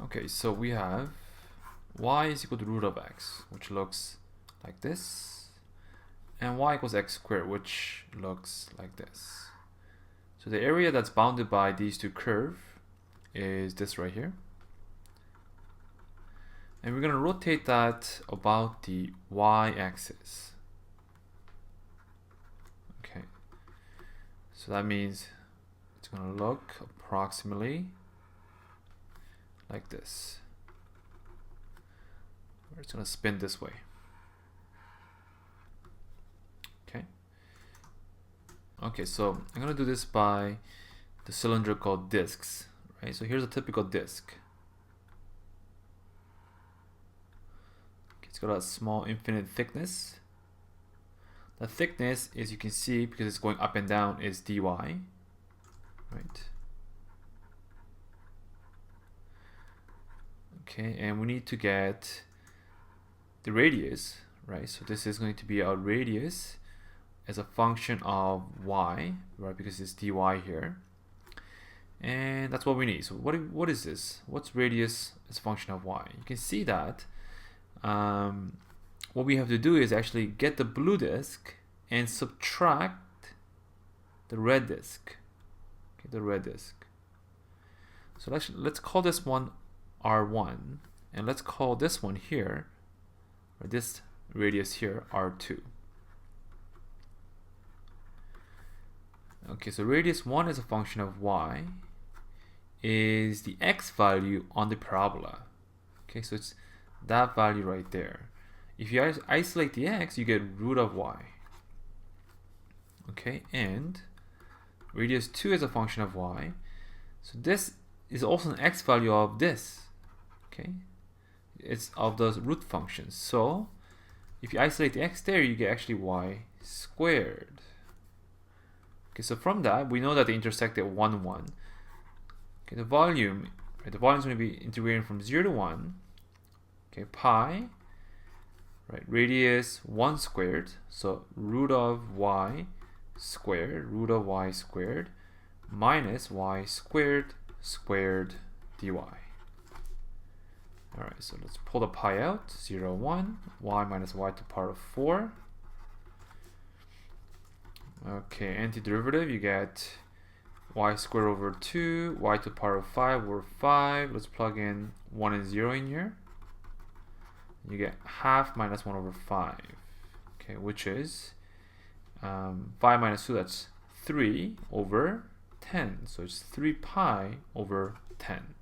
Okay, so we have y is equal to root of x, which looks like this, and y equals x squared, which looks like this. So the area that's bounded by these two curves is this right here. And we're going to rotate that about the y-axis. Okay, so that means it's going to look approximately like this. It's going to spin this way. Okay, so I'm going to do this by the cylindrical discs, right? So here's a typical disc. It's got a small infinite thickness. The thickness, as you can see, because it's going up and down, is dy, right? Okay, and we need to get the radius, right? So this is going to be our radius as a function of y, right? Because it's dy here. And that's what we need. So what is this? What's radius as a function of y? You can see that what we have to do is actually get the blue disk and subtract the red disk. Okay, the red disk. So let's call this one R1, and let's call this one here, or this radius here, R2. Okay, so radius 1 is a function of y, is the x value on the parabola. Okay, so it's that value right there. If you isolate the x, you get root of y. Okay, and radius 2 is a function of y. So this is also an x value of this. Okay, it's of the root functions. So if you isolate the x there, you get actually y squared. Okay, so from that, we know that they intersect at 1, 1. Okay, the volume, right, the volume is going to be integrating from 0 to 1. Okay, pi, right, radius 1 squared, so root of y squared, minus y squared dy. Alright, so let's pull the pi out, 0, 1, y minus y to the power of 4. Okay, antiderivative, you get y squared over 2, y to the power of 5 over 5. Let's plug in 1 and 0 in here. You get half minus 1 over 5. Okay, which is 5 minus 2, that's 3 over 10. So it's 3 pi over 10.